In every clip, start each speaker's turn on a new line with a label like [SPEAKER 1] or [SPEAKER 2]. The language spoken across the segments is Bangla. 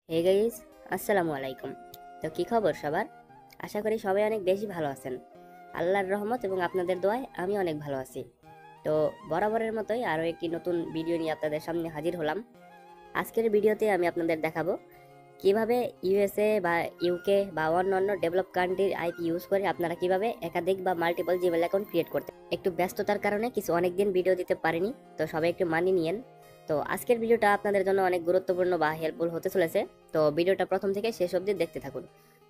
[SPEAKER 1] হে গাইস, আসসালামু আলাইকুম। তো কি খবর সবার? আশা করি সবাই অনেক বেশি ভালো আছেন। আল্লাহর রহমত এবং আপনাদের দোয়ায় আমি অনেক ভালো আছি। তো বরাবরের মতোই আরও একটি নতুন ভিডিও নিয়ে আপনাদের সামনে হাজির হলাম। আজকের ভিডিওতে আমি আপনাদের দেখাবো কিভাবে ইউএসএ বা ইউকে বা অন্যান্য ডেভেলপ কান্ট্রির আইপি ইউজ করে আপনারা কিভাবে একাধিক বা মাল্টিপল জিমেল অ্যাকাউন্ট ক্রিয়েট করতে। একটু ব্যস্ততার কারণে অনেকদিন ভিডিও দিতে পারিনি, তো সবাই একটু মানিয়ে নিয়েন। তো আজকের ভিডিওটা আপনাদের জন্য অনেক গুরুত্বপূর্ণ বা হেল্পফুল হতে চলেছে। তো ভিডিওটা প্রথম থেকে শেষ অবধি দেখতে থাকুন।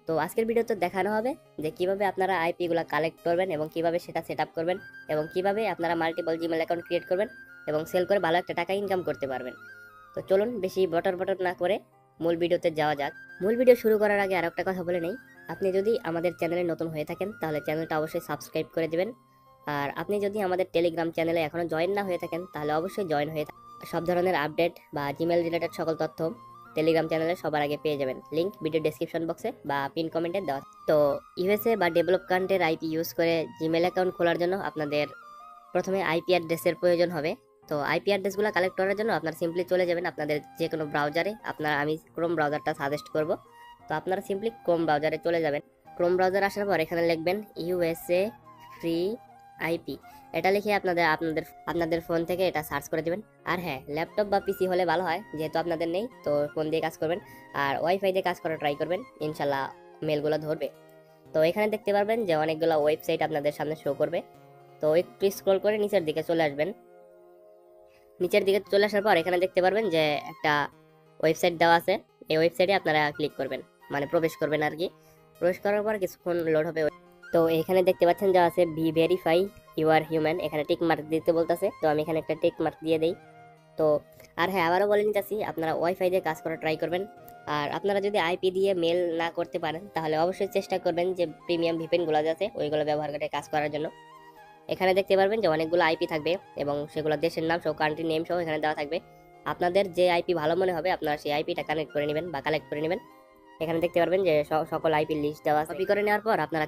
[SPEAKER 1] তো আজকের ভিডিওতে দেখানো হবে যে কিভাবে আপনারা আইপি গুলা কালেক্ট করবেন এবং কিভাবে সেটা সেট আপ করবেন এবং কিভাবে আপনারা মাল্টিপল জিমেল অ্যাকাউন্ট ক্রিয়েট করবেন এবং সেল করে ভালো একটা টাকা ইনকাম করতে পারবেন। তো চলুন বেশি বটর বটর না করে মূল ভিডিওতে যাওয়া যাক। মূল ভিডিও শুরু করার আগে আরেকটা কথা বলে নেই, আপনি যদি আমাদের চ্যানেলে নতুন হয়ে থাকেন তাহলে চ্যানেলটা অবশ্যই সাবস্ক্রাইব করে দিবেন। আর আপনি যদি আমাদের টেলিগ্রাম চ্যানেলে এখনো জয়েন না হয়ে থাকেন তাহলে অবশ্যই জয়েন হয়ে সব ধরনের আপডেট বা জিমেল রিলেটেড সকল তথ্য টেলিগ্রাম চ্যানেলে সবার আগে পেয়ে যাবেন। লিংক ভিডিও ডেসক্রিপশন বক্সে বা পিন কমেন্টে দেওয়া। তো ইউএসএ বা ডেভেলপ কান্ট্রির আইপি ইউজ করে জিমেল অ্যাকাউন্ট খোলার জন্য আপনাদের প্রথমে আইপি অ্যাড্রেসের প্রয়োজন হবে। তো আইপি অ্যাড্রেসগুলো কালেক্ট করার জন্য আপনারা সিম্পলি চলে যাবেন আপনাদের যে কোনো ব্রাউজারে। আমি ক্রোম ব্রাউজারটা সাজেস্ট করব। তো আপনারা সিম্পলি ক্রোম ব্রাউজারে চলে যাবেন। ক্রোম ব্রাউজার আসার পর এখানে লিখবেন ইউএসএ ফ্রি আইপি। এটা লিখে আপনাদের আপনাদের আপনাদের ফোন থেকে এটা সার্চ করে দিবেন। আর হ্যাঁ, ল্যাপটপ বা পিসি হলে ভালো হয়, যেহেতু আপনাদের নেই তো ফোন দিয়ে কাজ করবেন। আর ওয়াইফাই দিয়ে কাজ করা ট্রাই করবেন, ইনশাল্লাহ মেলগুলো ধরবে। তো এখানে দেখতে পারবেন যে অনেকগুলো ওয়েবসাইট আপনাদের সামনে শো করবে। তো একটু স্ক্রল করে নিচের দিকে চলে আসবেন। নিচের দিকে চলে আসার পর এখানে দেখতে পারবেন যে একটা ওয়েবসাইট দেওয়া আছে। এই ওয়েবসাইটে আপনারা ক্লিক করবেন, মানে প্রবেশ করবেন আর কি। প্রবেশ করার পর কিছুক্ষণ লোড হবে। তো এখানে দেখতে পাচ্ছেন যা আছে be verify you are human, এখানে টিক মার্ক দিতে বলতেছে। তো আমি এখানে একটা টিক মার্ক দিয়ে দেই। তো আর হ্যাঁ, আবারও বলে নিতেছি আপনারা ওয়াইফাই দিয়ে কাজ করা ট্রাই করবেন। আর আপনারা যদি আইপি দিয়ে মেল না করতে পারেন তাহলে অবশ্যই চেষ্টা করবেন যে প্রিমিয়াম ভিপিএন আছে ওইগুলো ব্যবহার করে কাজ করার জন্য। এখানে দেখতে পারবেন যে অনেকগুলো আইপি থাকবে এবং সেগুলো দেশের নাম সহ কান্ট্রি নেম সহ এখানে দেওয়া থাকবে। আপনাদের যে আইপি ভালো মনে হবে আপনারা সেই আইপিটা কানেক্ট করে নেবেন বা কালেক্ট করে নেবেন। এখানে দেখতে পারবেন যে সকল আইপি লিস্ট দেওয়া আছে। কপি করে নেওয়ার পর আপনারা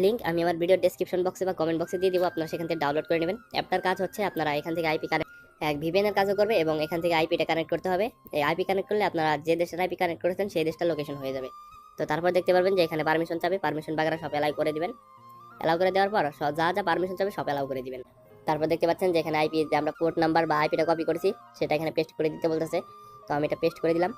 [SPEAKER 1] লিংক আমি আমার ভিডিও ডেসক্রিপশন বক্সে বা কমেন্ট বক্সে দিয়ে দিব, আপনারা সেখান থেকে ডাউনলোড করে নেবেন। আপনার কাজ হচ্ছে আপনারা এখান থেকে আইপি কানেক্ট এক ভিপিএন এর কাজও করবে এবং এখান থেকে আইপিটা কানেক্ট করতে হবে। এই আইপি কানেক্ট করলে আপনারা যে দেশের আইপি কানেক্ট করেছেন সেই দেশটা লোকেশন হয়ে যাবে। তো তারপর দেখতে পারবেন যে এখানে পারমিশন চাবে, পারমিশন বাগেরা সব এলাই করে দিবেন। অ্যালাউ করে দেওয়ার পর যা যা পারমিশন চাবে সব অ্যালাউ করে দিবেন। তারপর দেখতে পাচ্ছেন যে এখানে আইপি যে আমরা পোর্ট নাম্বার বা আইপিটা কপি করেছি সেটা এখানে পেস্ট করে দিতে বলতেছে। তো আমি এটা পেস্ট করে দিলাম।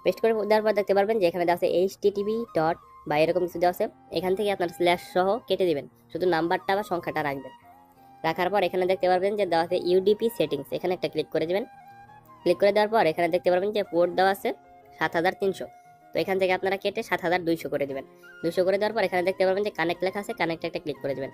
[SPEAKER 1] পেস্ট করে দেওয়ার পর দেখতে পারবেন যে এখানে দেওয়া আছে এইচটিটিপি ডট বা এরকম কিছু দেওয়া আছে। এখান থেকে আপনার স্ল্যাশ সহ কেটে দিবেন, শুধু নাম্বারটা বা সংখ্যাটা রাখবেন। রাখার পর এখানে দেখতে পারবেন যে দেওয়া আছে ইউডিপি সেটিংস, এখানে একটা ক্লিক করে দিবেন। ক্লিক করে দেওয়ার পর এখানে দেখতে পারবেন যে পোর্ট দেওয়া আছে 7300। তো এখান থেকে আপনারা কেটে 7200 করে দিবেন। 200 করে দেওয়ার পর এখানে দেখতে পারবেন যে কানেক্ট লেখা আছে, কানেক্টে একটা ক্লিক করে দিবেন।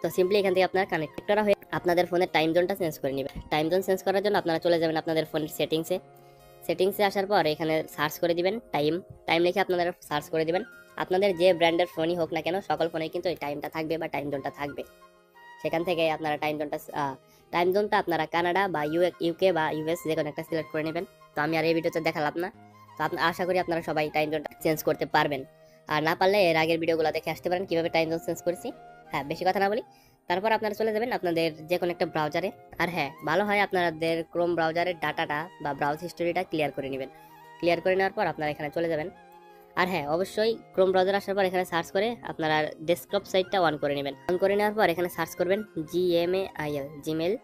[SPEAKER 1] তো সিম্পলি এখান থেকে আপনার কানেক্ট করা হয়ে আপনাদের ফোনের টাইম জোনটা চেঞ্জ করে নেবেন। টাইম জোন চেঞ্জ করার জন্য আপনারা চলে যাবেন আপনাদের ফোনের সেটিংসে আসার পর এখানে সার্চ করে দিবেন টাইম লিখে আপনারা সার্চ করে দিবেন। আপনাদের যে ব্র্যান্ডের ফোনই হোক না কেন সকল ফোনে কিন্তু এই টাইমটা থাকবে বা টাইম জোনটা থাকবে। সেখান থেকে আপনারা টাইম জোনটা আপনারা কানাডা বা ইউকে বা ইউএস যে কোনো একটা সিলেক্ট করে নেবেন। তো আমি আর এই ভিডিওতে দেখালাম না। তো আশা করি আপনারা সবাই টাইম জোনটা চেঞ্জ করতে পারবেন। আর না পারলে এর আগের ভিডিওগুলো দেখে আসতে পারেন কিভাবে টাইম জোন চেঞ্জ করেছি। হ্যাঁ, বেশি কথা না বলি, তারপর আপনারা চলে যাবেন আপনাদের যে কোনো একটা ব্রাউজারে। আর হ্যাঁ, ভালো হয় আপনাদের ক্রোম ব্রাউজারের ডাটাটা বা ব্রাউজ হিস্টোরিটা ক্লিয়ার করে নেবেন। ক্লিয়ার করে নেওয়ার পর আপনারা এখানে চলে যাবেন। আর হ্যাঁ, অবশ্যই ক্রোম ব্রাউজার আসার পর এখানে সার্চ করে আপনারা ডেস্কটপ সাইটটা অন করে নেবেন। অন করে নেওয়ার পর এখানে সার্চ করবেন Gmail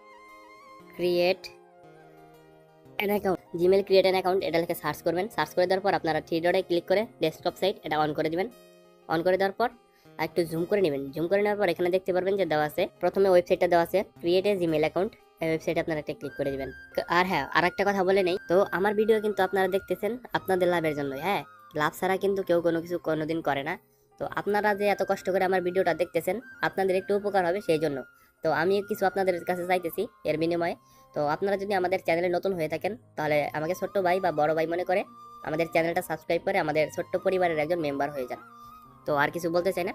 [SPEAKER 1] create Gmail create an account, এটা লিখে সার্চ করবেন। সার্চ করে দেওয়ার পর আপনারা থ্রি ডটে ক্লিক করে ডেস্কটপ সাইট এটা অন করে দিবেন। অন করে দেওয়ার পর একটু জুম করে নেবেন। জুম করে নেওয়ার পর এখানে দেখতে পারবেন যে দেওয়া আছে, প্রথমে ওয়েবসাইটটা দেওয়া আছে ক্রিয়েট এ জিমেল অ্যাকাউন্ট। এই ওয়েবসাইটে আপনারা একটা ক্লিক করে দিবেন। আর হ্যাঁ, আর একটা কথা বলে নেই, তো আমার ভিডিও কিন্তু আপনারা দেখতেছেন আপনাদের লাভের জন্য। হ্যাঁ, লাভ ছাড়া কিন্তু কেউ কোনো কিছু কোনোদিন করে না। তো আপনারা যে এত কষ্ট করে আমার ভিডিওটা দেখতেছেন আপনাদের একটু উপকার হবে সেই জন্য। তো আমি কিছু আপনাদের কাছে চাইতেছি এর বিনিময়ে। তো আপনারা যদি আমাদের চ্যানেলে নতুন হয়ে থাকেন তাহলে আমাকে ছোট্ট ভাই বা বড় ভাই মনে করে আমাদের চ্যানেলটা সাবস্ক্রাইব করে আমাদের ছোট্ট পরিবারের একজন মেম্বার হয়ে যান। তো আর কিছু বলতে চাই না।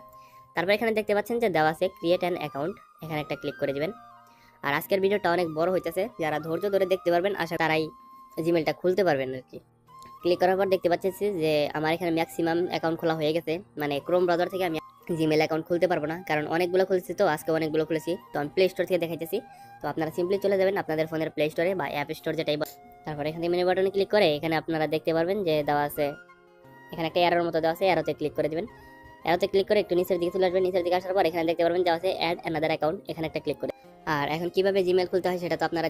[SPEAKER 1] তারপর এখানে দেখতে পাচ্ছেন যে দেওয়া আছে ক্রিয়েট অ্যান অ্যাকাউন্ট, এখানে একটা ক্লিক করে দিবেন। আর আজকের ভিডিওটা অনেক বড় হইতেছে, যারা ধৈর্য ধরে দেখতে পারবেন আশা তারাই জিমেলটা খুলতে পারবেন আর কি। ক্লিক করার পর দেখতে পাচ্ছি যে আমার এখানে ম্যাক্সিমাম অ্যাকাউন্ট খোলা হয়ে গেছে, মানে ক্রোম ব্রাউজার থেকে আমি জিমেল অ্যাকাউন্ট খুলতে পারবো না, কারণ অনেকগুলো খুলেছি। তো আজকে অনেকগুলো খুলেছি, তো আমি প্লে স্টোর থেকে দেখাইতেছি। তো আপনারা সিম্পলি চলে যাবেন আপনাদের ফোনের প্লে স্টোরে বা অ্যাপ স্টোর যেটাই তারপর এখান থেকে মেনু বাটনে ক্লিক করে এখানে আপনারা দেখতে পারবেন যে দেওয়া আছে, এখানে একটা অ্যারোর মতো দেওয়া আছে, অ্যারোতে ক্লিক করে দিবেন। অ্যারোতে ক্লিক করে একটু নিচের দিকে চলে আসবেন। নিচের দিকে আসার পর এখানে দেখতে পারবেন দেওয়া আছে অ্যাড অ্যানাদার অ্যাকাউন্ট, এখানে একটা ক্লিক করে। আর এখন কিভাবে জিমেল খুলতে হয় সেটা তো আপনারা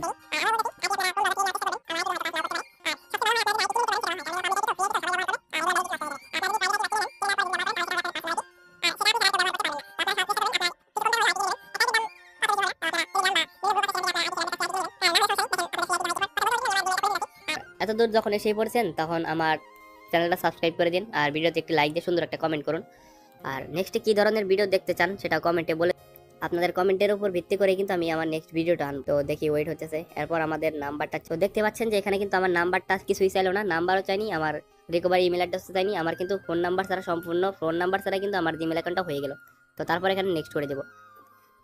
[SPEAKER 1] এত দূর যখন এসে পড়ছেন তখন আমার চ্যানেলটা সাবস্ক্রাইব করে দিন, আর ভিডিওতে একটি লাইক দিয়ে সুন্দর একটা কমেন্ট করুন। আর নেক্সটে কি ধরনের ভিডিও দেখতে চান সেটা কমেন্টে বলে, আপনাদের কমেন্টের উপর ভিত্তি করে কিন্তু আমি আমার নেক্সট ভিডিওটা আনবো। তো দেখি ওয়েট হতেছে। এরপর আমাদের নাম্বারটা তো দেখতে পাচ্ছেন যে এখানে কিন্তু আমার নাম্বারটা কিছুই চাইলো না, নাম্বারও চাইনি, আমার রিকভারি ইমেল অ্যাড্রেসও চাইনি, আমার কিন্তু ফোন নাম্বার ছাড়া, সম্পূর্ণ ফোন নাম্বার ছাড়া কিন্তু আমার জিমেল অ্যাকাউন্টটা হয়ে গেল। তো তারপর এখানে নেক্সট করে দেবো।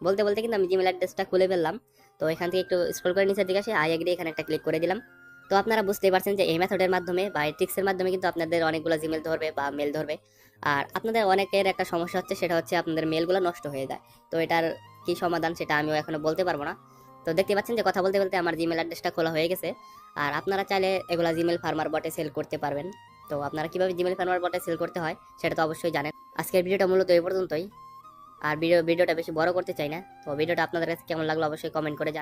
[SPEAKER 1] বলতে বলতে কিন্তু আমি জিমেল অ্যাড্রেসটা খুলে ফেললাম। তো এখান থেকে একটু স্ক্রল করে নিচের দিকে আসে আই এগ্রি, এখানে একটা ক্লিক করে দিলাম। তো আপনারা বুঝতেই পারছেন যে এই মেথডের মাধ্যমে বা এই ট্রিক্সের মাধ্যমে কিন্তু আপনাদের অনেকগুলো জিমেল ধরবে বা মেল ধরবে। আর আপনাদের অনেকের একটা সমস্যা হচ্ছে, সেটা হচ্ছে আপনাদের মেলগুলো নষ্ট হয়ে যায়। তো এটার কি সমাধান সেটা আমিও এখনো বলতে পারবো না। তো দেখতে পাচ্ছেন যে কথা বলতে বলতে আমার জিমেল অ্যাড্রেসটা খোলা হয়ে গেছে। আর আপনারা চাইলে এগুলা জিমেল ফার্মার বটে সেল করতে পারবেন। তো আপনারা কিভাবে জিমেল ফার্মার বটে সেল করতে হয় সেটা তো অবশ্যই জানেন। আজকের ভিডিওটা মূলত এই পর্যন্তই। আর ভিডিওটা বেশি বড় করতে চাই না। তো ভিডিওটা আপনাদের কাছে কেমন লাগলো অবশ্যই কমেন্ট করে জানান।